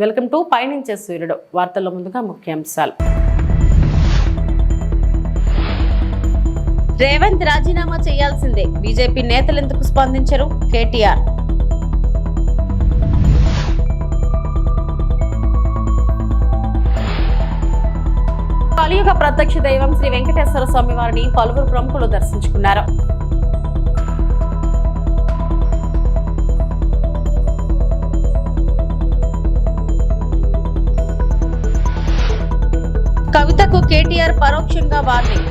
Welcome to పయనించే సూర్యుడు. వార్తల్లో ముందుగా ముఖ్యాంశాలు. రేవంత్ రాజీనామా చేయాల్సిందే, బీజేపీ నేతలెందుకు స్పందించరు? కేటీఆర్. కలియుగ ప్రత్యక్ష దైవం శ్రీ వెంకటేశ్వర స్వామి వారిని పలువురు ప్రముఖులు దర్శించుకున్నారు. కవితకు కేటీఆర్ పరోక్షంగా వార్నింగ్.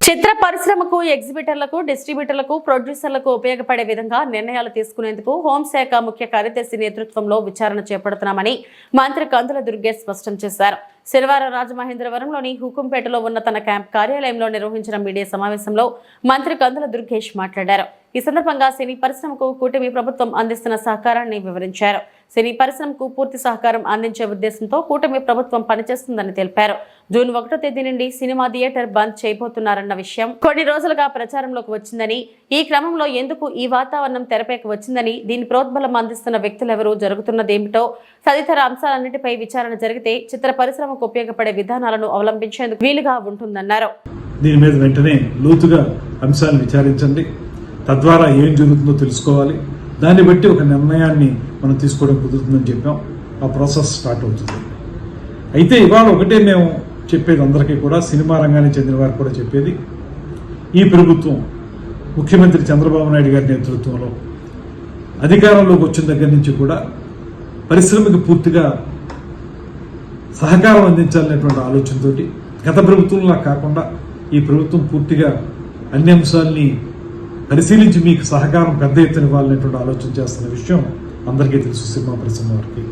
చిత్ర పరిశ్రమకు ఎగ్జిబిటర్లకు, డిస్ట్రిబ్యూటర్లకు, ప్రొడ్యూసర్లకు ఉపయోగపడే విధంగా నిర్ణయాలు తీసుకునేందుకు హోంశాఖ ముఖ్య కార్యదర్శి నేతృత్వంలో విచారణ చేపడుతున్నామని మంత్రి కందుల దుర్గేష్ స్పష్టం చేశారు. శనివారం రాజమహేంద్రవరంలోని హుకుంపేటలో ఉన్న తన క్యాంప్ కార్యాలయంలో నిర్వహించిన మీడియా సమావేశంలో మంత్రి కందుల దుర్గేష్ మాట్లాడారు. ఈ సందర్భంగా సినీ పరిశ్రమకు కూటమి ప్రభుత్వం అందిస్తున్న సహకారాన్ని వివరించారు. సినీ పరిశ్రమకు పూర్తి సహకారం అందించే ఉద్దేశంతో కూటమి ప్రభుత్వం పనిచేస్తుందని తెలిపారు. జూన్ 1వ తేదీ నుండి సినిమా థియేటర్ బంద్ చేయబోతున్నారన్న విషయం కొన్ని రోజులుగా ప్రచారంలోకి వచ్చిందని, ఈ క్రమంలో ఎందుకు ఈ వాతావరణం తెరపైకి వచ్చిందని, దీని ప్రోద్బలం అందిస్తున్న వ్యక్తులెవరూ, జరుగుతున్నదేమిటో తదితర అంశాలన్నిటిపై విచారణ జరిగితే చిత్ర పరిశ్రమకు ఉపయోగపడే విధానాలను అవలంబించేందుకు వీలుగా ఉంటుందన్నారు. దీని మీద వెంటనే లోతుగా అంశాలను విచారించండి, తద్వారా ఏం జరుగుతుందో తెలుసుకోవాలి. దాన్ని బట్టి ఒక నిర్ణయాన్ని మనం తీసుకోవడం కుదురుతుందని చెప్పాం. ఆ ప్రాసెస్ స్టార్ట్ అవుతుంది. అయితే ఇవాళ ఒకటే మేము చెప్పేది అందరికీ కూడా, సినిమా రంగానికి చెందిన వారికి కూడా చెప్పేది, ఈ ప్రభుత్వం ముఖ్యమంత్రి చంద్రబాబు నాయుడు గారి నేతృత్వంలో అధికారంలోకి వచ్చిన దగ్గర నుంచి కూడా పరిశ్రమకి పూర్తిగా సహకారం అందించాలనేటువంటి ఆలోచనతో, గత ప్రభుత్వంలా కాకుండా ఈ ప్రభుత్వం పూర్తిగా అన్ని అంశాలని పరిశీలించి మీకు సహకారం పెద్ద ఎత్తున ఇవ్వాలనేటువంటి ఆలోచన చేస్తున్న విషయం అందరికీ తెలుసు సినిమా పరిశ్రమ వారికి.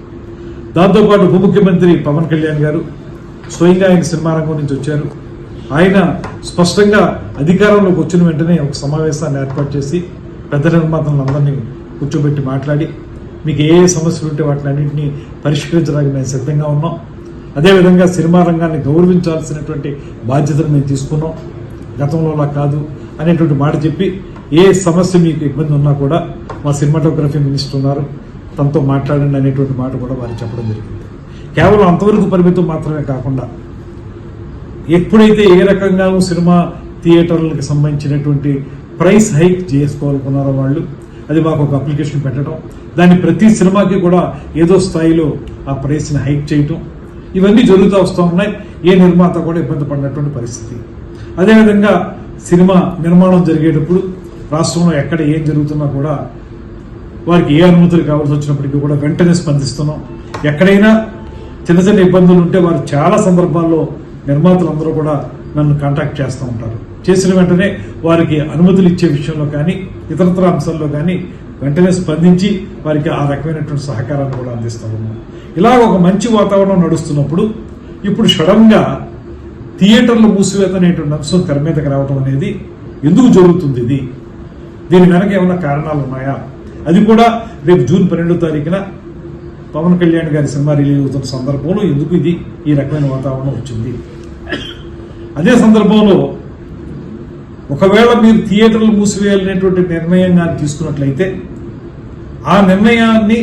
దాంతోపాటు ఉప ముఖ్యమంత్రి పవన్ కళ్యాణ్ గారు స్వయంగా ఆయన సినిమా రంగం నుంచి వచ్చారు. ఆయన స్పష్టంగా అధికారంలోకి వచ్చిన వెంటనే ఒక సమావేశాన్ని ఏర్పాటు చేసి పెద్ద నిర్మాతలందరినీ కూర్చోబెట్టి మాట్లాడి, మీకు ఏ సమస్యలు ఉంటే వాటిని అన్నింటినీ పరిష్కరించడానికి మేము సిద్ధంగా ఉన్నాం. అదేవిధంగా సినిమా రంగాన్ని గౌరవించాల్సినటువంటి బాధ్యతను మేము తీసుకున్నాం, గతంలోలా కాదు అనేటువంటి మాట చెప్పి, ఏ సమస్య మీకు ఇబ్బంది ఉన్నా కూడా మా సినిమాటోగ్రఫీ మినిస్టర్ ఉన్నారు, తనతో మాట్లాడండి అనేటువంటి మాట కూడా వారు చెప్పడం జరిగింది. కేవలం అంతవరకు పరిమితం మాత్రమే కాకుండా, ఎప్పుడైతే ఏ రకంగా సినిమా థియేటర్లకు సంబంధించినటువంటి ప్రైస్ హైక్ చేసుకోవాలనుకున్నారో వాళ్ళు, అది మాకు ఒక అప్లికేషన్ పెట్టడం, దాన్ని ప్రతి సినిమాకి కూడా ఏదో స్థాయిలో ఆ ప్రైస్ని హైక్ చేయటం, ఇవన్నీ జరుగుతూ వస్తూ ఉన్నాయి. ఏ నిర్మాత కూడా ఇబ్బంది పడినటువంటి పరిస్థితి. అదేవిధంగా సినిమా నిర్మాణం జరిగేటప్పుడు రాష్ట్రంలో ఎక్కడ ఏం జరుగుతున్నా కూడా వారికి ఏ అనుమతులు కావాల్సి వచ్చినప్పటికీ కూడా వెంటనే స్పందిస్తున్నాం. ఎక్కడైనా చిన్న చిన్న ఇబ్బందులు ఉంటే వారు చాలా సందర్భాల్లో నిర్మాతలందరూ కూడా నన్ను కాంటాక్ట్ చేస్తూ ఉంటారు. చేసిన వెంటనే వారికి అనుమతులు ఇచ్చే విషయంలో కానీ ఇతరతర అంశాల్లో కానీ వెంటనే స్పందించి వారికి ఆ రకమైనటువంటి సహకారాన్ని కూడా అందిస్తూ ఉన్నాం. ఇలా ఒక మంచి వాతావరణం నడుస్తున్నప్పుడు ఇప్పుడు సడన్గా థియేటర్లు మూసివేత అనేటువంటి అంశం తెర మీదకి రావడం అనేది ఎందుకు జరుగుతుంది? దీని వెనక ఏమైనా కారణాలు ఉన్నాయా? అది కూడా రేపు జూన్ 12వ తారీఖున పవన్ కళ్యాణ్ గారి సినిమా రిలీజ్ అవుతున్న సందర్భంలో ఎందుకు ఈ రకమైన వాతావరణం వచ్చింది? అదే సందర్భంలో ఒకవేళ మీరు థియేటర్లు మూసివేయాలనేటువంటి నిర్ణయం కానీ తీసుకున్నట్లయితే, ఆ నిర్ణయాన్ని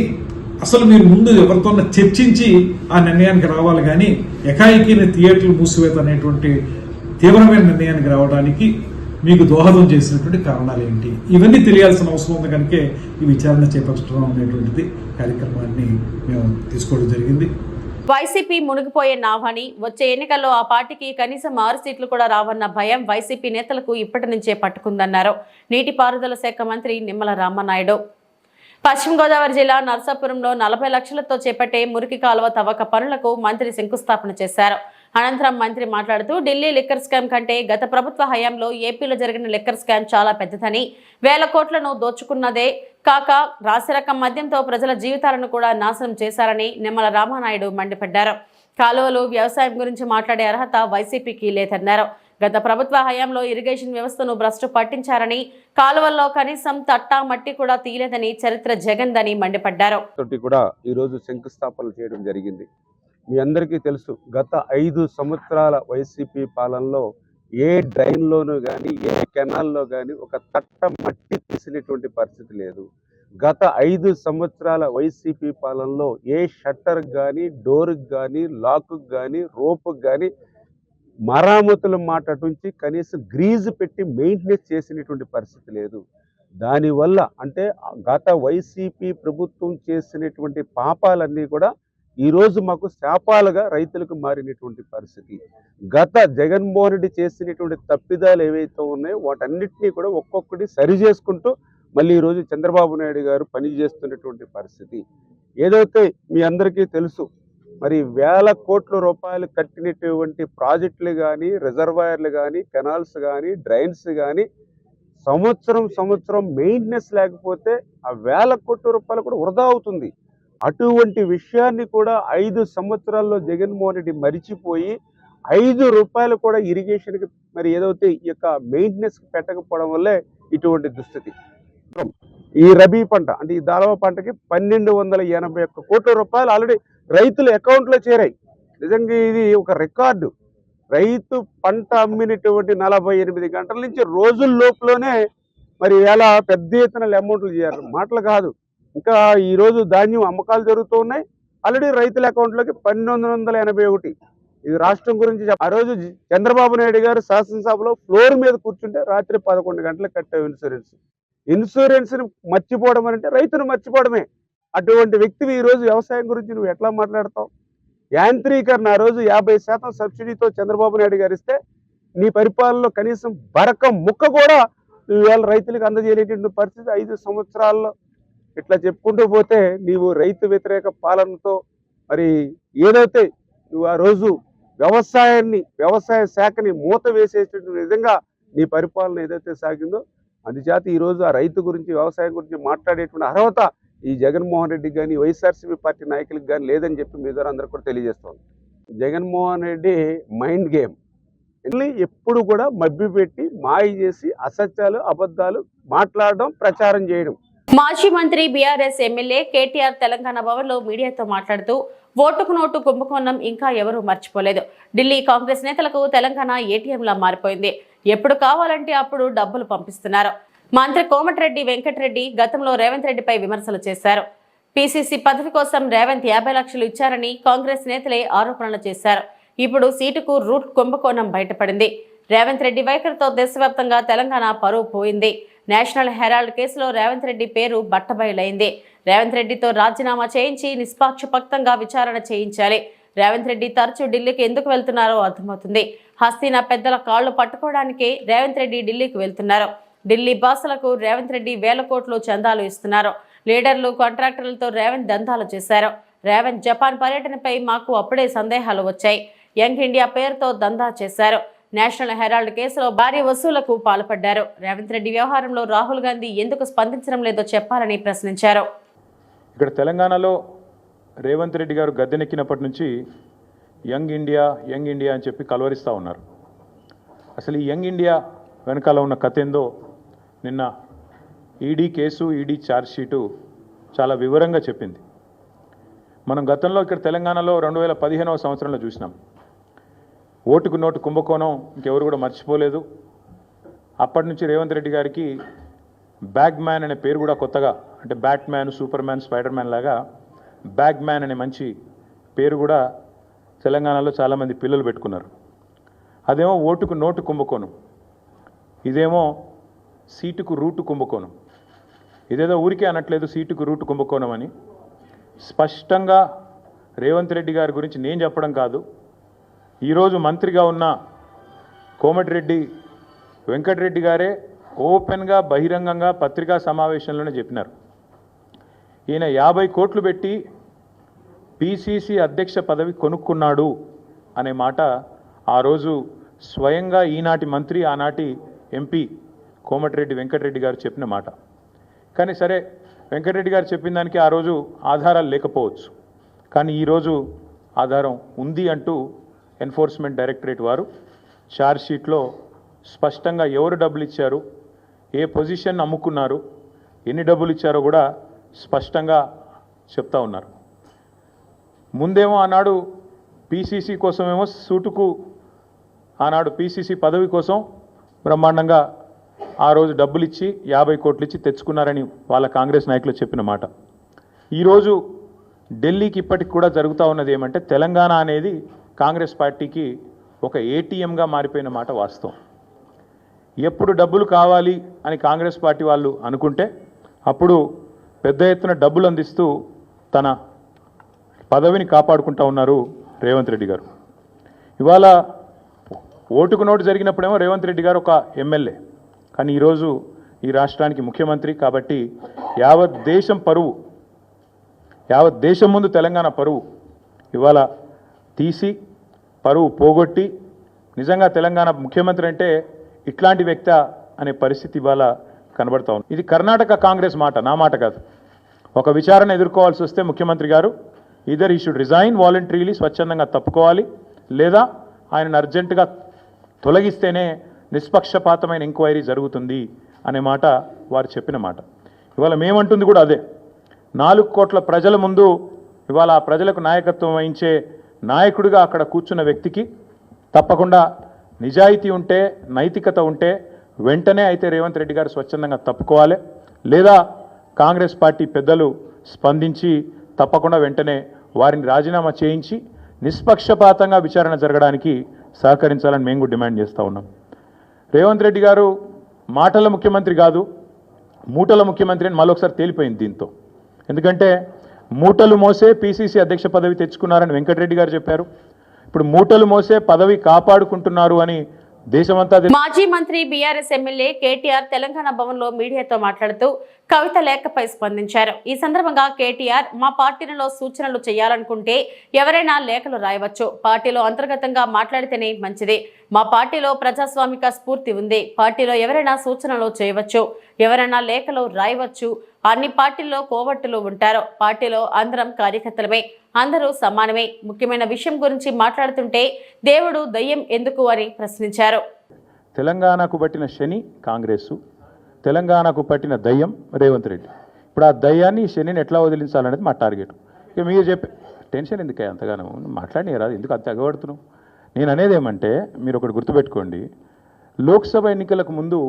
అసలు మీరు ముందు ఎవరితో చర్చించి ఆ నిర్ణయానికి రావాలి. కానీ ఎకాయికి థియేటర్లు మూసివేత అనేటువంటి తీవ్రమైన నిర్ణయానికి రావడానికి మీకు దోహదం చేసినటువంటి కారణాలు ఏంటి? ఇవన్నీ తెలియాల్సిన అవసరం ఉంది. కనుక ఈ విచారణ చేపట్టడం అనేటువంటిది కార్యక్రమాన్ని మేము తీసుకోవడం జరిగింది. వైసీపీ మునిగిపోయే నావని, వచ్చే ఎన్నికల్లో ఆ పార్టీకి కనీసం 6 సీట్లు కూడా రావన్న భయం వైసీపీ నేతలకు ఇప్పటి నుంచే పట్టుకుందన్నారు నీటిపారుదల శాఖ మంత్రి నిమ్మల రామనాయుడు. పశ్చిమ గోదావరి జిల్లా నర్సాపురంలో 40 లక్షలతో చేపట్టే మురికి కాలువ తవ్వక పనులకు మంత్రి శంకుస్థాపన చేశారు. అనంతరం మంత్రి మాట్లాడుతూ, ఢిల్లీ లిక్కర్ స్కామ్ కంటే గత ప్రభుత్వ హయాంలో ఏపీలో జరిగిన లిక్కర్ స్కామ్ చాలా పెద్దదని, వేల కోట్లను దోచుకున్నదే కాక రాశిరకం మద్యంతో ప్రజల జీవితాలను కూడా నాశనం చేశారని నిమ్మల రామనాయుడు మండిపడ్డారు. కాలువలు, వ్యవసాయం గురించి మాట్లాడే అర్హత వైసీపీకి లేదన్నారు. గత ప్రభుత్వ హయాంలో ఇరిగేషన్ వ్యవస్థను భ్రష్టు పట్టించారని, కాలువల్లో కనీసం తట్టా మట్టి కూడా తీయలేదని చరిత్ర జగన్దని మండిపడ్డారు. ఈ రోజు శంకుస్థాపన చేయడం జరిగింది. మీ అందరికీ తెలుసు, గత 5 సంవత్సరాల వైసీపీ పాలనలో ఏ డ్రైన్లోనూ కానీ ఏ కెనాల్లో కానీ ఒక తట్ట మట్టి తీసినటువంటి పరిస్థితి లేదు. గత 5 సంవత్సరాల వైసీపీ పాలనలో ఏ షట్టర్కి కానీ, డోర్కి కానీ, లాక్కి కానీ, రోప్కి కానీ మరామతుల మాట అటుంచి కనీసం గ్రీజు పెట్టి మెయింటెనెన్స్ చేసినటువంటి పరిస్థితి లేదు. దానివల్ల అంటే గత వైసీపీ ప్రభుత్వం చేసినటువంటి పాపాలన్నీ కూడా ఈరోజు మాకు శాపాలుగా రైతులకు మారినటువంటి పరిస్థితి. గత జగన్మోహన్ రెడ్డి చేసినటువంటి తప్పిదాలు ఏవైతే ఉన్నాయో వాటన్నిటినీ కూడా ఒక్కొక్కటి సరి చేసుకుంటూ మళ్ళీ ఈరోజు చంద్రబాబు నాయుడు గారు పనిచేస్తున్నటువంటి పరిస్థితి. ఏదైతే మీ అందరికీ తెలుసు, మరి వేల కోట్ల రూపాయలు కట్టినటువంటి ప్రాజెక్టులు కానీ, రిజర్వాయర్లు కానీ, కెనాల్స్ కానీ, డ్రైన్స్ కానీ సంవత్సరం మెయింటెనెన్స్ లేకపోతే ఆ వేల కోట్ల రూపాయలు కూడా వృధా అవుతుంది. అటువంటి విషయాన్ని కూడా 5 సంవత్సరాల్లో జగన్మోహన్ రెడ్డి మరిచిపోయి 5 రూపాయలు కూడా ఇరిగేషన్కి మరి ఏదైతే ఈ యొక్క మెయింటెనెన్స్కి పెట్టకపోవడం వల్లే ఇటువంటి దుస్థితి. ఈ రబీ పంట అంటే ఈ దాళవ పంటకి 1281 కోట్ల రూపాయలు ఆల్రెడీ రైతుల అకౌంట్లో చేరాయి. నిజంగా ఇది ఒక రికార్డు. రైతు పంట అమ్మినటువంటి 48 గంటల నుంచి రోజుల లోపులోనే మరి ఎలా పెద్ద ఎత్తున అమౌంట్లు చేయాలి, మాటలు కాదు. ఇంకా ఈరోజు ధాన్యం అమ్మకాలు జరుగుతూ ఉన్నాయి. ఆల్రెడీ రైతుల అకౌంట్లోకి 1281. ఇది రాష్ట్రం గురించి ఆ రోజు చంద్రబాబు నాయుడు గారు శాసనసభలో ఫ్లోర్ మీద కూర్చుంటే రాత్రి 11 గంటలకు కట్టావు ఇన్సూరెన్స్ని మర్చిపోవడం అంటే రైతును మర్చిపోవడమే. అటువంటి వ్యక్తివి ఈరోజు వ్యవసాయం గురించి నువ్వు ఎట్లా మాట్లాడతావు? యాంత్రీకరణ ఆ రోజు 50% సబ్సిడీతో చంద్రబాబు నాయుడు గారు ఇస్తే నీ పరిపాలనలో కనీసం బరక ముక్క కూడా ఇవాళ రైతులకు అందజేయలేటువంటి పరిస్థితి 5 సంవత్సరాల్లో. ఇట్లా చెప్పుకుంటూ పోతే నీవు రైతు వ్యతిరేక పాలనతో మరి ఏదైతే నువ్వు ఆ రోజు వ్యవసాయ శాఖని మూత వేసేటువంటి విధంగా నీ పరిపాలన ఏదైతే సాగిందో, అందుచేత ఈరోజు ఆ రైతు గురించి వ్యవసాయం గురించి మాట్లాడేటువంటి అర్హత ఈ జగన్మోహన్ రెడ్డికి కానీ వైఎస్ఆర్సీపీ పార్టీ నాయకులకు కానీ లేదని చెప్పి మీ ద్వారా అందరూ కూడా తెలియజేస్తాను. జగన్మోహన్ రెడ్డి మైండ్ గేమ్ ఎప్పుడు కూడా మభ్యపెట్టి మాయ చేసి అసత్యాలు అబద్ధాలు మాట్లాడడం, ప్రచారం చేయడం. మాజీ మంత్రి బీఆర్ఎస్ ఎమ్మెల్యే కేటీఆర్ తెలంగాణ భవన్లో మీడియాతో మాట్లాడుతూ ఓటుకు నోటు కుంభకోణం ఇంకా ఎవరూ మర్చిపోలేదు. ఢిల్లీ కాంగ్రెస్ నేతలకు తెలంగాణ ఏటీఎంలా మారిపోయింది. ఎప్పుడు కావాలంటే అప్పుడు డబ్బులు పంపిస్తున్నారు. మంత్రి కోమటిరెడ్డి వెంకటరెడ్డి గతంలో రేవంత్ రెడ్డిపై విమర్శలు చేశారు. పీసీసీ పదవి కోసం రేవంత్ 50 లక్షలు ఇచ్చారని కాంగ్రెస్ నేతలే ఆరోపణలు చేశారు. ఇప్పుడు సీటుకు రూట్ కుంభకోణం బయటపడింది. రేవంత్ రెడ్డి వైఖరితో దేశవ్యాప్తంగా తెలంగాణ పరువు పోయింది. నేషనల్ హెరాల్డ్ కేసులో రేవంత్ రెడ్డి పేరు బట్టబయలైంది. రేవంత్ రెడ్డితో రాజీనామా చేయించి నిష్పాక్షపాతంగా విచారణ చేయించాలి. రేవంత్ రెడ్డి తరచూ ఢిల్లీకి ఎందుకు వెళ్తున్నారో అర్థమవుతుంది. హస్తీనా పెద్దల కాళ్లు పట్టుకోవడానికే రేవంత్ రెడ్డి ఢిల్లీకి వెళ్తున్నారు. ఢిల్లీ బాసులకు రేవంత్ రెడ్డి వేల కోట్లు చందాలు ఇస్తున్నారు. లీడర్లు, కాంట్రాక్టర్లతో రేవంత్ దందాలు చేశారు. రేవంత్ జపాన్ పర్యటనపై మాకు అప్పుడే సందేహాలు వచ్చాయి. యంగ్ ఇండియా పేరుతో దందా చేశారు. నేషనల్ హెరాల్డ్ కేసులో భారీ వసూళ్లకు పాల్పడ్డారు. రేవంత్ రెడ్డి వ్యవహారంలో రాహుల్ గాంధీ ఎందుకు స్పందించడం లేదో చెప్పాలని ప్రశ్నించారు. ఇక్కడ తెలంగాణలో రేవంత్ రెడ్డి గారు గద్దెనెక్కినప్పటి నుంచి యంగ్ ఇండియా అని చెప్పి కలవరిస్తూ ఉన్నారు. అసలు ఈ యంగ్ ఇండియా వెనకాల ఉన్న కథ ఏందో నిన్న ఈడీ కేసు, ఈడీ ఛార్జ్షీటు చాలా వివరంగా చెప్పింది. మనం గతంలో ఇక్కడ తెలంగాణలో 2015వ సంవత్సరంలో చూసినాం. ఓటుకు నోటు కుంభకోణం ఇంకెవరు కూడా మర్చిపోలేదు. అప్పటి నుంచి రేవంత్ రెడ్డి గారికి బ్యాగ్ మ్యాన్ అనే పేరు కూడా కొత్తగా, అంటే bat man, super man, spider man లాగా బ్యాగ్ మ్యాన్ అనే మంచి పేరు కూడా తెలంగాణలో చాలామంది పిల్లలు పెట్టుకున్నారు. అదేమో ఓటుకు నోటు కుంభకోణం, ఇదేమో సీటుకు రూటు కుంభకోణం. ఇదేదో ఊరికే అనట్లేదు సీటుకు రూటు కుంభకోణం అని. స్పష్టంగా రేవంత్ రెడ్డి గారి గురించి నేను చెప్పడం కాదు, ఈరోజు మంత్రిగా ఉన్న కోమటిరెడ్డి వెంకటరెడ్డి గారే ఓపెన్గా బహిరంగంగా పత్రికా సమావేశంలోనే చెప్పినారు. ఈయన 50 కోట్లు పెట్టి పిసిసి అధ్యక్ష పదవి కొనుక్కున్నాడు అనే మాట ఆ రోజు స్వయంగా ఈనాటి మంత్రి, ఆనాటి ఎంపీ కోమటిరెడ్డి వెంకటరెడ్డి గారు చెప్పిన మాట. కానీ సరే, వెంకటరెడ్డి గారు చెప్పిన దానికి ఆ రోజు ఆధారాలు లేకపోవచ్చు, కానీ ఈరోజు ఆధారం ఉంది అంటూ ఎన్ఫోర్స్మెంట్ డైరెక్టరేట్ వారు ఛార్జ్షీట్లో స్పష్టంగా ఎవరు డబ్బులు ఇచ్చారు, ఏ పొజిషన్ అమ్ముకున్నారు, ఎన్ని డబ్బులు ఇచ్చారో కూడా స్పష్టంగా చెప్తా ఉన్నారు. ముందేమో ఆనాడు పీసీసీ కోసమేమో సూటుకు ఆనాడు పిసిసి పదవి కోసం బ్రహ్మాండంగా ఆ రోజు డబ్బులు ఇచ్చి 50 కోట్లు ఇచ్చి తెచ్చుకున్నారని వాళ్ళ కాంగ్రెస్ నాయకులు చెప్పిన మాట. ఈరోజు ఢిల్లీకి ఇప్పటికి కూడా జరుగుతూ ఉన్నది ఏమంటే తెలంగాణ అనేది కాంగ్రెస్ పార్టీకి ఒక ఏటీఎంగా మారిపోయిన మాట వాస్తవం. ఎప్పుడు డబ్బులు కావాలి అని కాంగ్రెస్ పార్టీ వాళ్ళు అనుకుంటే అప్పుడు పెద్ద ఎత్తున డబ్బులు అందిస్తూ తన పదవిని కాపాడుకుంటూ ఉన్నారు రేవంత్ రెడ్డి గారు. ఇవాళ ఓటుకు నోటు జరిగినప్పుడేమో రేవంత్ రెడ్డి గారు ఒక ఎమ్మెల్యే, కానీ ఈరోజు ఈ రాష్ట్రానికి ముఖ్యమంత్రి. కాబట్టి యావత్ దేశం పరువు, యావత్ దేశం ముందు తెలంగాణ పరువు ఇవాళ తీసి పరువు పోగొట్టి నిజంగా తెలంగాణ ముఖ్యమంత్రి అంటే ఇట్లాంటి వ్యక్తి అనే పరిస్థితి ఇవాళ కనబడతా ఉంది. ఇది కర్ణాటక కాంగ్రెస్ మాట, నా మాట కాదు. ఒక విచారణ ఎదుర్కోవాల్సి వస్తే ముఖ్యమంత్రి గారు ఈదర్ ఈ షుడ్ రిజైన్ వాలంటరీలీ, స్వచ్ఛందంగా తప్పుకోవాలి, లేదా ఆయనను అర్జెంటుగా తొలగిస్తేనే నిష్పక్షపాతమైన ఎంక్వైరీ జరుగుతుంది అనే మాట వారు చెప్పిన మాట. ఇవాళ మేమంటుంది కూడా అదే. 4 కోట్ల ప్రజల ముందు ఇవాళ ఆ ప్రజలకు నాయకత్వం వహించే నాయకుడిగా అక్కడ కూర్చున్న వ్యక్తికి తప్పకుండా నిజాయితీ ఉంటే, నైతికత ఉంటే వెంటనే అయితే రేవంత్ రెడ్డి గారు స్వచ్ఛందంగా తప్పుకోవాలి, లేదా కాంగ్రెస్ పార్టీ పెద్దలు స్పందించి తప్పకుండా వెంటనే వారిని రాజీనామా చేయించి నిష్పక్షపాతంగా విచారణ జరగడానికి సహకరించాలని మేము కూడా డిమాండ్ చేస్తూ ఉన్నాం. రేవంత్ రెడ్డి గారు మాటల ముఖ్యమంత్రి కాదు, మూటల ముఖ్యమంత్రి అని మళ్ళొకసారి తేలిపోయింది దీంతో. ఎందుకంటే మూటలు మోసే పిసిసి అధ్యక్ష పదవి తెచ్చుకున్నారని వెంకటరెడ్డి గారు చెప్పారు. ఇప్పుడు మూటలు మోసే పదవి కాపాడుకుంటున్నారు అని దేశమంతా. మాజీ మంత్రి బీఆర్ఎస్ ఎమ్మెల్యే కేటీఆర్ తెలంగాణ భవన్లో మీడియాతో మాట్లాడుతూ కవిత లేఖపై స్పందించారు. ఈ సందర్భంగా కేటీఆర్, మా పార్టీలో సూచనలు చేయాలనుకుంటే ఎవరైనా లేఖలు రాయవచ్చు, పార్టీలో అంతర్గతంగా మాట్లాడితేనే మంచిది. మా పార్టీలో ప్రజాస్వామిక స్ఫూర్తి ఉంది, పార్టీలో ఎవరైనా సూచనలు చేయవచ్చు, ఎవరైనా లేఖలు రాయవచ్చు. అన్ని పార్టీల్లో కోవట్టులు ఉంటారు, పార్టీలో అందరం కార్యకర్తలమే, అందరూ సమానమే. ముఖ్యమైన విషయం గురించి మాట్లాడుతుంటే దేవుడు దయ్యం ఎందుకు అని ప్రశ్నించారు. తెలంగాణకు పట్టిన శని కాంగ్రెస్, తెలంగాణకు పట్టిన దయ్యం రేవంత్ రెడ్డి. ఇప్పుడు ఆ దయ్యాన్ని శనిని ఎట్లా వదిలించాలనేది మా టార్గెట్. ఇక మీరు చెప్పే టెన్షన్ ఎందుకే అంతగానో మాట్లాడి రాదు, ఎందుకు అంత ఎగబడుతున్నావు? నేను అనేది ఏమంటే మీరు ఒకటి గుర్తుపెట్టుకోండి, లోక్సభ ఎన్నికలకు ముందు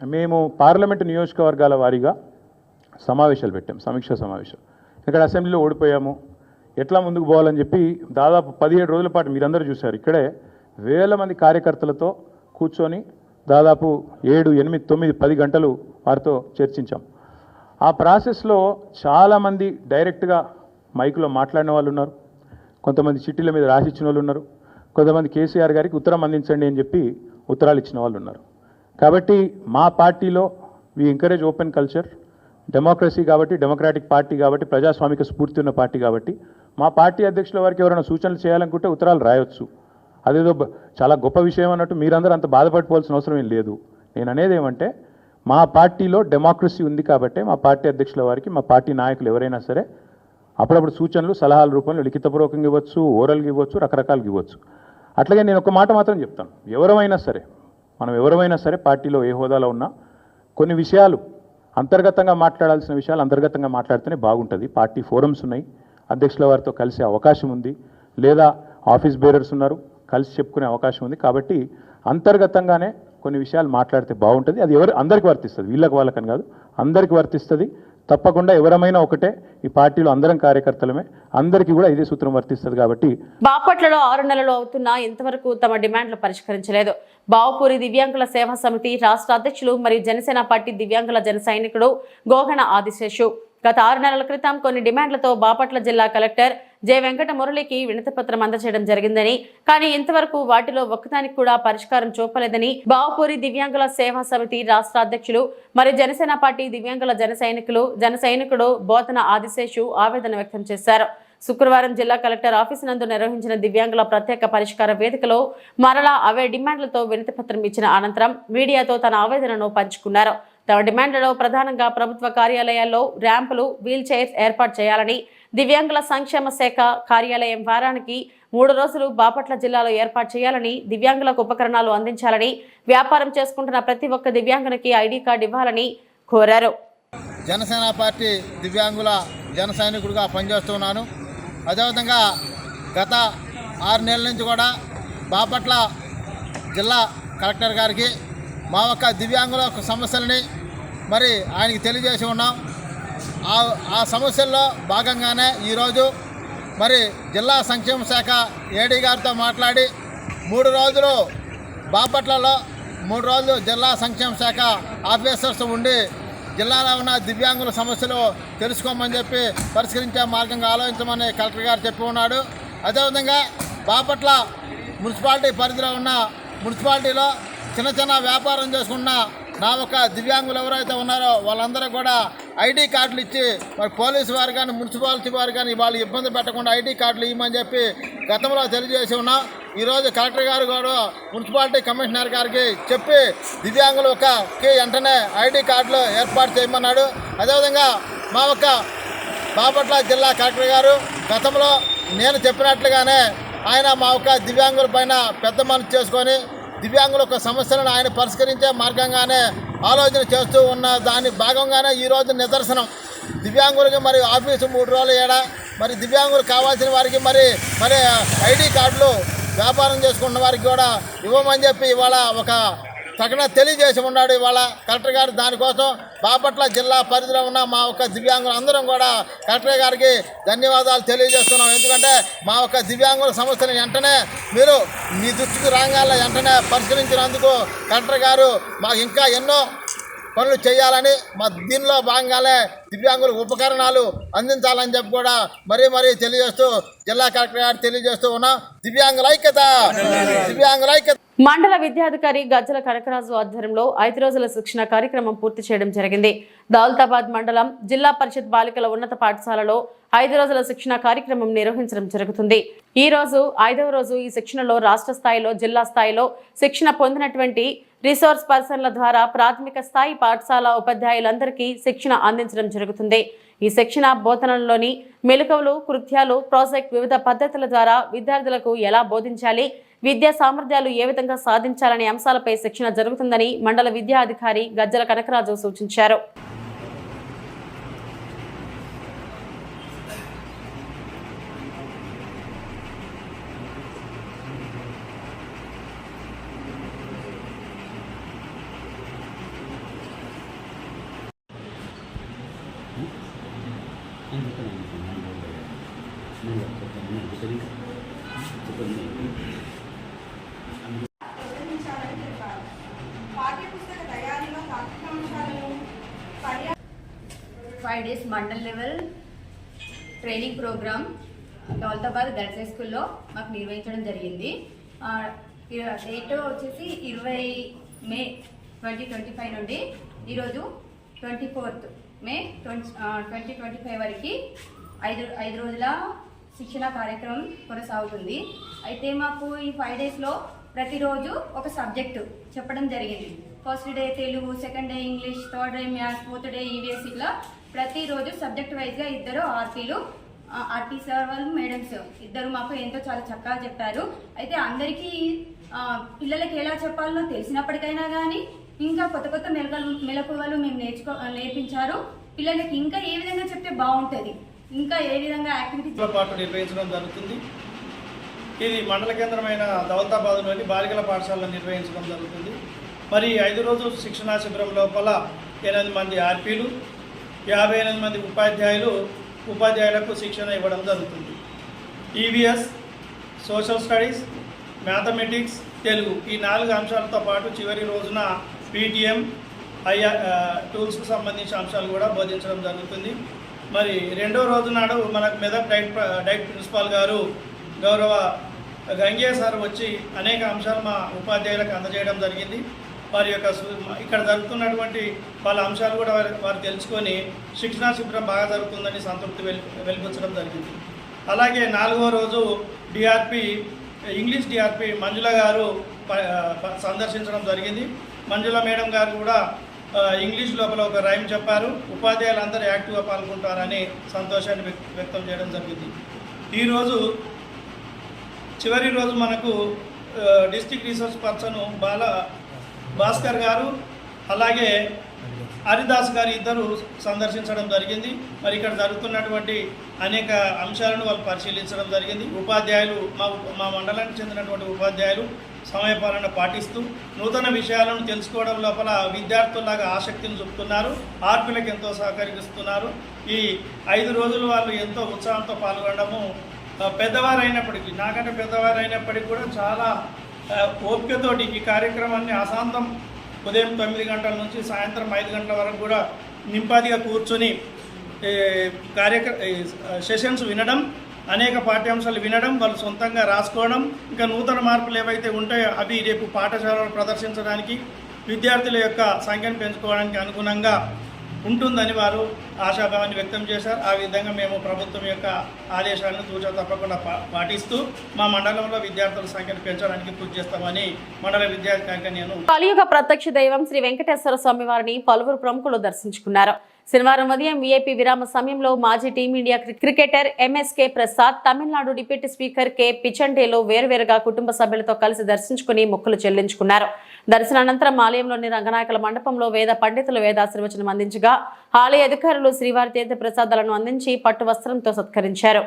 మేము పార్లమెంటు నియోజకవర్గాల వారీగా సమావేశాలు పెట్టాం, సమీక్షా సమావేశం. ఇక్కడ అసెంబ్లీలో ఓడిపోయాము, ఎట్లా ముందుకు పోవాలని చెప్పి దాదాపు 17 రోజుల పాటు మీరందరూ చూశారు. ఇక్కడే వేల మంది కార్యకర్తలతో కూర్చొని దాదాపు 7, 8, 9, 10 గంటలు వారితో చర్చించాం. ఆ ప్రాసెస్లో చాలామంది డైరెక్ట్గా మైకులో మాట్లాడిన వాళ్ళు ఉన్నారు, కొంతమంది చిట్టీల మీద రాసిచ్చిన వాళ్ళు ఉన్నారు, కొంతమంది కేసీఆర్ గారికి ఉత్తరం అందించండి అని చెప్పి ఉత్తరాలు ఇచ్చిన వాళ్ళు ఉన్నారు. కాబట్టి మా పార్టీలో we encourage open culture, democracy కాబట్టి, డెమోక్రాటిక్ పార్టీ కాబట్టి, ప్రజాస్వామిక స్ఫూర్తి ఉన్న పార్టీ కాబట్టి మా పార్టీ అధ్యక్షుల వారికి ఎవరైనా సూచనలు చేయాలనుకుంటే ఉత్తరాలు రాయొచ్చు. అదేదో చాలా గొప్ప విషయం అన్నట్టు మీరందరూ అంత బాధపడిపోవాల్సిన అవసరం ఏం లేదు. నేను అనేది ఏమంటే మా పార్టీలో డెమోక్రసీ ఉంది కాబట్టి మా పార్టీ అధ్యక్షుల వారికి, మా పార్టీ నాయకులు ఎవరైనా సరే అప్పుడప్పుడు సూచనలు, సలహాల రూపంలో లిఖితపూర్వకంగా ఇవ్వచ్చు, ఓరల్గా ఇవ్వచ్చు, రకరకాలుగా ఇవ్వచ్చు. అట్లాగే నేను ఒక మాట మాత్రం చెప్తాను, ఎవరైనా సరే, మనం ఎవరైనా సరే పార్టీలో ఏ హోదాలో ఉన్నా కొన్ని విషయాలు అంతర్గతంగా మాట్లాడాల్సిన విషయాలు అంతర్గతంగా మాట్లాడితేనే బాగుంటుంది. పార్టీ ఫోరమ్స్ ఉన్నాయి, అధ్యక్షుల వారితో కలిసే అవకాశం ఉంది, లేదా ఆఫీస్ బేరర్స్ ఉన్నారు, కలిసి చెప్పుకునే అవకాశం ఉంది. కాబట్టి అంతర్గతంగానే కొన్ని విషయాలు మాట్లాడితే బాగుంటుంది. అది అందరికీ వర్తిస్తుంది, వీళ్ళకి వాళ్ళకని కాదు, అందరికీ వర్తిస్తుంది. తప్పకుండా ఎవరమైనా ఒకటే, ఈ పార్టీలో అందరం కార్యకర్తలమే, అందరికీ కూడా ఇదే సూత్రం వర్తిస్తుంది. కాబట్టి బాపట్లలో 6 నెలలు అవుతున్నా ఇంతవరకు తమ డిమాండ్లు పరిష్కరించలేదు. బావుపూరి దివ్యాంగుల సేవా సమితి రాష్ట్ర అధ్యక్షులు మరియు జనసేన పార్టీ దివ్యాంగుల జన సైనికుడు గోగన ఆదిశేషు గత 6 నెలల క్రితం కొన్ని డిమాండ్లతో బాపట్ల జిల్లా కలెక్టర్ జె వెంకట మురళికి వినతిపత్రం అందజేయడం జరిగిందని, కానీ ఇంతవరకు వాటిలో ఒక్కదానికి కూడా పరిష్కారం చూపలేదని బావుపూరి దివ్యాంగుల సేవా సమితి రాష్ట్ర అధ్యక్షులు మరియు జనసేన పార్టీ దివ్యాంగుల జన సైనికుడు బోధన ఆదిశేషు ఆవేదన వ్యక్తం చేశారు. శుక్రవారం జిల్లా కలెక్టర్ ఆఫీసు నందు నిర్వహించిన దివ్యాంగుల ప్రత్యేక పరిష్కార వేదికలో మరలా అవే డిమాండ్లతో వినతిపత్రం ఇచ్చిన అనంతరం మీడియాతో తన ఆవేదనను పంచుకున్నారు. తమ డిమాండ్లలో ప్రధానంగా ప్రభుత్వ కార్యాలయాల్లో ర్యాంపులు, వీల్ చైర్స్ ఏర్పాటు చేయాలని, దివ్యాంగుల సంక్షేమ శాఖ కార్యాలయం వారానికి 3 రోజులు బాపట్ల జిల్లాలో ఏర్పాటు చేయాలని, దివ్యాంగులకు ఉపకరణాలు అందించాలని, వ్యాపారం చేసుకుంటున్న ప్రతి ఒక్క దివ్యాంగునికి ఐడి కార్డు ఇవ్వాలని కోరారు. జనసేన పార్టీ దివ్యాంగుల జన సైనికుడిగా పనిచేస్తున్నాను. అదేవిధంగా గత 6 నెలల నుంచి కూడా బాపట్ల జిల్లా కలెక్టర్ గారికి మా యొక్క దివ్యాంగుల యొక్క సమస్యలని మరి ఆయనకి తెలియజేసి ఉన్నాం. ఆ సమస్యల్లో భాగంగానే ఈరోజు మరి జిల్లా సంక్షేమ శాఖ ఏడీ గారితో మాట్లాడి 3 రోజులు బాపట్లలో 3 రోజులు జిల్లా సంక్షేమ శాఖ ఆఫీసర్స్ ఉండి జిల్లాలో ఉన్న దివ్యాంగుల సమస్యలు తెలుసుకోమని చెప్పి పరిష్కరించే మార్గంగా ఆలోచించమని కలెక్టర్ గారు చెప్పి ఉన్నాడు. అదేవిధంగా బాపట్ల మున్సిపాలిటీ పరిధిలో ఉన్న మున్సిపాలిటీలో చిన్న వ్యాపారం చేసుకున్న నా ఒక దివ్యాంగులు ఎవరైతే ఉన్నారో వాళ్ళందరూ కూడా ఐడి కార్డులు ఇచ్చి మరి పోలీసు వారు కానీ మున్సిపాలిటీ వారు కానీ వాళ్ళు ఇబ్బంది పెట్టకుండా ఐడి కార్డులు ఇవ్వమని చెప్పి గతంలో తెలియజేసి ఉన్నాం. ఈరోజు కలెక్టర్ గారు కూడా మున్సిపాలిటీ కమిషనర్ గారికి చెప్పి దివ్యాంగులకి వెంటనే ఐడి కార్డులు ఏర్పాటు చేయమన్నాడు. అదేవిధంగా మా ఒక బాపట్ల జిల్లా కలెక్టర్ గారు గతంలో నేను చెప్పినట్లుగానే ఆయన మా ఒక దివ్యాంగుల పైన పెద్ద మనసు చేసుకొని దివ్యాంగుల యొక్క సమస్యలను ఆయన పరిష్కరించే మార్గంగానే ఆలోచన చేస్తూ ఉన్న దాని భాగంగానే ఈరోజు నిదర్శనం. దివ్యాంగులకి మరి ఆఫీసు 3 రోజులు ఏడా మరి దివ్యాంగులు కావాల్సిన వారికి మరి ఐడి కార్డులు వ్యాపారం చేసుకున్న వారికి కూడా ఇవ్వమని చెప్పి ఇవాళ ఒక తగిన తెలియజేసి ఉన్నాడు ఇవాళ కలెక్టర్ గారు. దానికోసం బాపట్ల జిల్లా పరిధిలో ఉన్న మా ఒక్క దివ్యాంగులు అందరం కూడా కలెక్టర్ గారికి ధన్యవాదాలు తెలియజేస్తున్నాం. ఎందుకంటే మా ఒక్క దివ్యాంగుల సమస్యను వెంటనే మీరు మీ దృష్టికి రాగానే వెంటనే పరిష్కరించినందుకు కలెక్టర్ గారు మాకు ఇంకా ఎన్నో పనులు చేయాలని మా దీనిలో భాగంగానే దివ్యాంగులకు ఉపకరణాలు అందించాలని చెప్పి కూడా మరీ తెలియజేస్తూ జిల్లా కలెక్టర్ గారు తెలియజేస్తూ ఉన్నాం. దివ్యాంగుల ఐక్యత. మండల విద్యాధికారి గజ్జల కనకరాజు ఆధ్వర్యంలో 5 రోజుల శిక్షణ కార్యక్రమం పూర్తి చేయడం జరిగింది. దౌలతాబాద్ మండలం జిల్లా పరిషత్ బాలికల ఉన్నత పాఠశాలలో 5 రోజుల శిక్షణ కార్యక్రమం నిర్వహించడం జరుగుతుంది. ఈ రోజు 5వ రోజు ఈ శిక్షణలో రాష్ట్ర స్థాయిలో జిల్లా స్థాయిలో శిక్షణ పొందినటువంటి రిసోర్స్ పర్సన్ల ద్వారా ప్రాథమిక స్థాయి పాఠశాల ఉపాధ్యాయులందరికీ శిక్షణ అందించడం జరుగుతుంది. ఈ శిక్షణ బోధనలోని మెలకువలు, కృత్యాలు, ప్రాజెక్ట్, వివిధ పద్ధతుల ద్వారా విద్యార్థులకు ఎలా బోధించాలి, విద్యా సామర్థ్యాలు ఏ విధంగా సాధించాలనే అంశాలపై శిక్షణ జరుగుతుందని మండల విద్యా అధికారి గజ్జల కనకరాజు సూచించారు. Five days mandal level training programme Daulatabad girls high స్కూల్లో మాకు నిర్వహించడం జరిగింది. డేట్ వచ్చేసి 20 మే 2025 నుండి ఈరోజు 24 మే 2025 వరకు 5 రోజుల శిక్షణ కార్యక్రమం కొనసాగుతుంది. అయితే మాకు ఈ 5 డేస్లో ప్రతిరోజు ఒక సబ్జెక్టు చెప్పడం జరిగింది. First day Telugu, second day English, third day maths, fourth day EVS. ఇట్లా ప్రతిరోజు సబ్జెక్ట్ వైజ్గా 2 ఆర్పీ సార్ వాళ్ళు మేడమ్స్ ఇద్దరు మాకు చాలా చక్కగా చెప్పారు. అయితే అందరికీ పిల్లలకి ఎలా చెప్పాలో తెలిసినప్పటికైనా కానీ ఇంకా కొత్త మెలకువలు మేము నేర్పించారు. పిల్లలకి ఇంకా ఏ విధంగా చెప్తే బాగుంటుంది, ఇంకా ఏ విధంగా యాక్టివిటీస్ పాటు నిర్వహించడం జరుగుతుంది. ఇది మండల కేంద్రమైన దౌలతాబాద్లోని బాలికల పాఠశాలలో నిర్వహించడం జరుగుతుంది. మరి 5 రోజుల శిక్షణా శిబిరం లోపల 8 మంది ఆర్పీలు, 58 మంది ఉపాధ్యాయులకు శిక్షణ ఇవ్వడం జరుగుతుంది. EVS, social studies, mathematics, Telugu ఈ 4 అంశాలతో పాటు చివరి రోజున పీటీఎం, టూల్స్కు సంబంధించిన అంశాలు కూడా బోధించడం జరుగుతుంది. మరి 2వ రోజు నాడు మనకు మెదక్ డైట్ ప్రిన్సిపాల్ గారు గౌరవ గంగే సార్ వచ్చి అనేక అంశాలు మా ఉపాధ్యాయులకు అందజేయడం జరిగింది. వారి యొక్క ఇక్కడ జరుగుతున్నటువంటి వాళ్ళ అంశాలు కూడా వారు తెలుసుకొని శిక్షణా శిబిరం బాగా జరుగుతుందని సంతృప్తి వెలిపించడం జరిగింది. అలాగే 4వ రోజు ఇంగ్లీష్ డిఆర్పి మంజుల గారు సందర్శించడం జరిగింది. మంజుల మేడం గారు కూడా ఇంగ్లీష్ లోపల ఒక రైమ్ చెప్పారు. ఉపాధ్యాయులందరూ యాక్టివ్గా పాల్గొంటారని సంతోషాన్ని వ్యక్తం చేయడం జరిగింది. ఈరోజు చివరి రోజు మనకు డిస్ట్రిక్ట్ రీసోర్స్ పర్సన్ భాస్కర్ గారు అలాగే హరిదాస్ గారు ఇద్దరు సందర్శించడం జరిగింది. మరి ఇక్కడ జరుగుతున్నటువంటి అనేక అంశాలను వాళ్ళు పరిశీలించడం జరిగింది. ఉపాధ్యాయులు మా మండలానికి చెందినటువంటి ఉపాధ్యాయులు సమయపాలన పాటిస్తూ నూతన విషయాలను తెలుసుకోవడం లోపల విద్యార్థుల్లాగా ఆసక్తిని చూపుతున్నారు. ఆర్పీలకు ఎంతో సహకరిస్తున్నారు. ఈ 5 రోజులు వాళ్ళు ఎంతో ఉత్సాహంతో పాల్గొనడము, పెద్దవారైనప్పటికీ, నాకంటే పెద్దవారైనప్పటికీ కూడా చాలా ఓపికతోటి ఈ కార్యక్రమాన్ని అశాంతం ఉదయం 9 గంటల నుంచి సాయంత్రం 5 గంటల వరకు కూడా నింపాదిగా కూర్చొని సెషన్స్ వినడం, అనేక పాఠ్యాంశాలు వినడం, వాళ్ళు సొంతంగా రాసుకోవడం, ఇంకా నూతన మార్పులు ఏవైతే ఉంటాయో అవి రేపు పాఠశాలలో ప్రదర్శించడానికి, విద్యార్థుల యొక్క సంఖ్యను పెంచుకోవడానికి అనుగుణంగా ఉంటుందని వారు ఆశాభావాన్ని వ్యక్తం చేశారు. ఆ విధంగా మేము ప్రభుత్వం యొక్క ఆదేశాలను తూచా తప్పకుండా పాటిస్తూ మా మండలంలో విద్యార్థుల సంఖ్యను పెంచడానికి కృషి చేస్తామని మండల విద్యాధికారిగా నేను. కలియుగ ప్రత్యక్ష దైవం శ్రీ వెంకటేశ్వర స్వామి వారిని పలువురు ప్రముఖులు దర్శించుకున్నారు. శనివారం ఉదయం వీఐపీ విరామ సమయంలో మాజీ team India cricketer MSK Prasad, Tamil Nadu deputy speaker K పిచండేలో వేరువేరుగా కుటుంబ సభ్యులతో కలిసి దర్శించుకుని మొక్కులు చెల్లించుకున్నారు. దర్శనానంతరం ఆలయంలోని రంగనాయకుల మండపంలో వేద పండితులు వేదాశీర్వచనం అందించగా ఆలయ అధికారులు శ్రీవారి తీర్థ ప్రసాదాలను అందించి పట్టు వస్త్రంతో సత్కరించారు.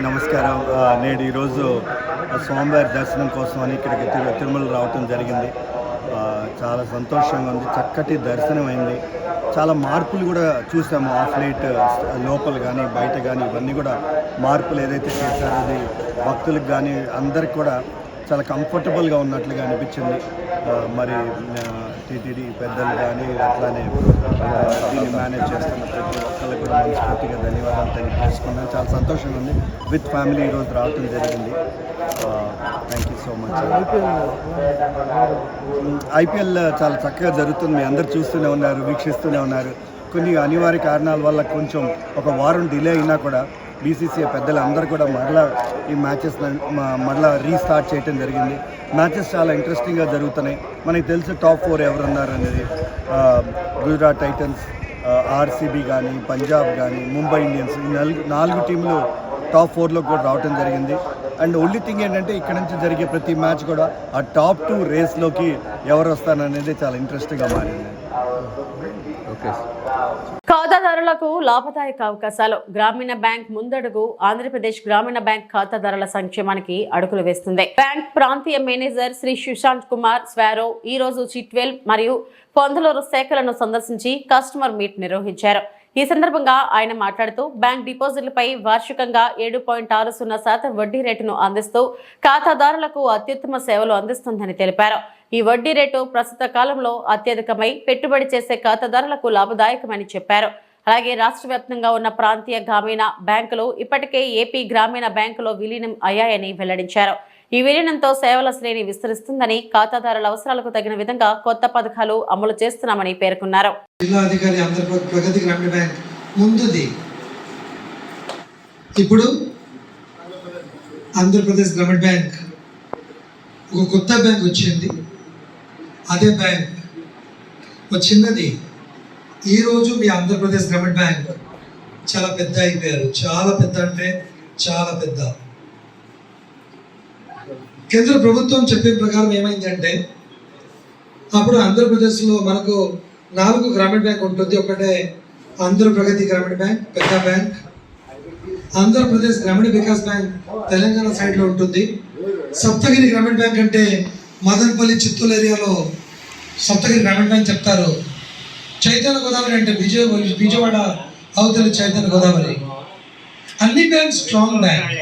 నమస్కారం. నేడు ఈరోజు స్వామివారి దర్శనం కోసమని ఇక్కడికి తిరుమల రావటం జరిగింది. చాలా సంతోషంగా ఉంది. చక్కటి దర్శనం అయింది. చాలా మార్పులు కూడా చూసాము. ఆఫ్ లైట్ లోపల కానీ బయట కానీ ఇవన్నీ కూడా మార్పులు ఏదైతే చేశారో అది భక్తులకు కానీ అందరికి కూడా చాలా కంఫర్టబుల్గా ఉన్నట్లుగా అనిపించింది. మరి టీటీడీ పెద్దలు కానీ అట్లానే దీన్ని మేనేజ్ చేస్తున్న ప్రతి ఒక్కరికి కూడా మనస్ఫూర్తిగా ధన్యవాదాలు తెలియజేసుకున్నాను. చాలా సంతోషంగా ఉంది. విత్ ఫ్యామిలీ ఈరోజు రావటం జరిగింది. Thank you so much. IPL చాలా చక్కగా జరుగుతుంది. మీ అందరు చూస్తూనే ఉన్నారు, వీక్షిస్తూనే ఉన్నారు. కొన్ని అనివార్య కారణాల వల్ల కొంచెం ఒక వారం డిలే అయినా కూడా బీసీసీఐ పెద్దలు అందరూ కూడా మరలా ఈ మ్యాచెస్ మరలా రీస్టార్ట్ చేయడం జరిగింది. మ్యాచెస్ చాలా ఇంట్రెస్టింగ్గా జరుగుతున్నాయి. మనకి తెలుసు టాప్ 4 ఎవరున్నారు అనేది. గుజరాత్ టైటన్స్, ఆర్సీబీ కానీ, పంజాబ్ కానీ, ముంబై ఇండియన్స్, ఈ 4 టీంలు టాప్ 4లో కూడా రావటం జరిగింది. అండ్ ఓన్లీ థింగ్ ఏంటంటే ఇక్కడ నుంచి జరిగే ప్రతి మ్యాచ్ కూడా ఆ టాప్ 2 రేస్లోకి ఎవరు వస్తారనేది చాలా ఇంట్రెస్టింగ్గా మారింది. ఓకే. ఖాతాదారులకు లాభదాయక అవకాశాలు. గ్రామీణ బ్యాంక్ ముందడుగు. ఆంధ్రప్రదేశ్ గ్రామీణ బ్యాంక్ ఖాతాదారుల సంక్షేమానికి అడుగులు వేస్తుంది. బ్యాంక్ ప్రాంతీయ మేనేజర్ శ్రీ సుశాంత్ కుమార్ స్వారో ఈ రోజు చిట్వెల్ మరియు పొందలూరు శాఖలను సందర్శించి కస్టమర్ మీట్ నిర్వహించారు. ఈ సందర్భంగా ఆయన మాట్లాడుతూ బ్యాంక్ డిపాజిట్లపై వార్షికంగా 7.60% వడ్డీ రేటును అందిస్తూ ఖాతాదారులకు అత్యుత్తమ సేవలు అందిస్తుందని తెలిపారు. ఈ వడ్డీ రేటు ప్రస్తుత కాలంలో అత్యధికమై పెట్టుబడి చేసే ఖాతాదారులకు లాభదాయకమని చెప్పారు. అలాగే రాష్ట్ర వ్యాప్తంగా ఉన్న ప్రాంతీయ గ్రామీణ బ్యాంకులు ఇప్పటికే ఏపీ గ్రామీణ బ్యాంకులో విలీనం అయ్యాయని వెల్లడించారు. ఈ విలీనంతో సేవల శ్రేణి విస్తరిస్తుందని, ఖాతాదారుల అవసరాలకు తగిన విధంగా కొత్త పథకాలు అమలు చేస్తున్నామని పేర్కొన్నారు. జిల్లా అధికారి ఆంధ్రప్రదేశ్ ప్రగతి గ్రామీణ బ్యాంక్ ముందుది. ఇప్పుడు ఆంధ్రప్రదేశ్ గ్రామీణ బ్యాంక్ ఒక కొత్త బ్యాంక్ వచ్చింది. అదే బ్యాంక్ వచ్చినది. ఈరోజు మీ ఆంధ్రప్రదేశ్ గ్రామీణ బ్యాంక్ చాలా పెద్ద అయిపోయారు. చాలా పెద్ద అంటే చాలా పెద్ద. కేంద్ర ప్రభుత్వం చెప్పే ప్రకారం ఏమైందంటే అప్పుడు ఆంధ్రప్రదేశ్లో మనకు 4 గ్రామీణ బ్యాంక్ ఉంటుంది. ఒకటే ఆంధ్రప్రగతి గ్రామీణ బ్యాంక్ పెద్ద బ్యాంక్, ఆంధ్రప్రదేశ్ గ్రామీణ వికాస్ బ్యాంక్ తెలంగాణ సైడ్లో ఉంటుంది. సప్తగిరి గ్రామీణ బ్యాంక్ అంటే మదనపల్లి చిత్తూరు ఏరియాలో సప్తగిరి గ్రామీణ బ్యాంక్ చెప్తారు. చైతన్య గోదావరి అంటే విజయవాడ అవతల చైతన్య గోదావరి. అన్ని బ్యాంక్ స్ట్రాంగ్ బ్యాంక్.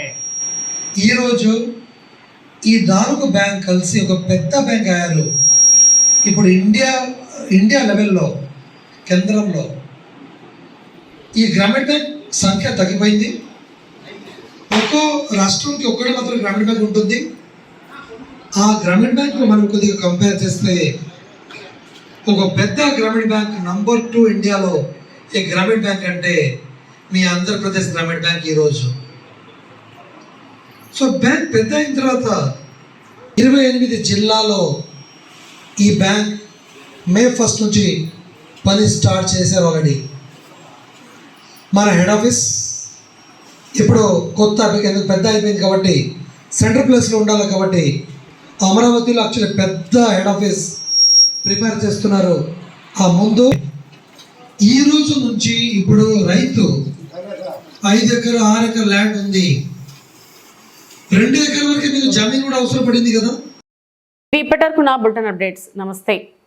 ఈరోజు ఈ 4 బ్యాంక్ కలిసి ఒక పెద్ద బ్యాంక్ అయ్యారు. ఇప్పుడు ఇండియా లెవెల్లో కేంద్రంలో ఈ గ్రామీణ బ్యాంక్ సంఖ్య తగ్గిపోయింది. ఒక్కో రాష్ట్రంకి ఒక్కడే మాత్రం గ్రామీణ బ్యాంక్ ఉంటుంది. ఆ గ్రామీణ బ్యాంక్ మనం కొద్దిగా కంపేర్ చేస్తే ఒక పెద్ద గ్రామీణ బ్యాంక్ నంబర్ 2 ఇండియాలో ఈ గ్రామీణ బ్యాంక్ అంటే మీ ఆంధ్రప్రదేశ్ గ్రామీణ బ్యాంక్ ఈరోజు. సో బ్యాంక్ పెద్ద అయిన తర్వాత 28 జిల్లాలో ఈ బ్యాంక్ మే 1 నుంచి పని స్టార్ట్ చేశారు ఆల్రెడీ. మన హెడ్ ఆఫీస్ ఇప్పుడు కొత్త ఎందుకు పెద్ద అయిపోయింది కాబట్టి సెంట్రల్ ప్లేస్లో ఉండాలి కాబట్టి అమరావతిలో యాక్చువల్లీ పెద్ద హెడ్ ఆఫీస్ ప్రిపేర్ చేస్తున్నారు. ఆ ముందు ఈ రోజు నుంచి ఇప్పుడు రైతు 5 ఎకరా 6 ఎకరా ల్యాండ్ ఉంది, 2 ఎకరాల వరకు మీకు జమీన్ కూడా అవసరం పడింది కదా. ఇప్పటివరకు నా బులెటిన్ అప్డేట్స్. నమస్తే.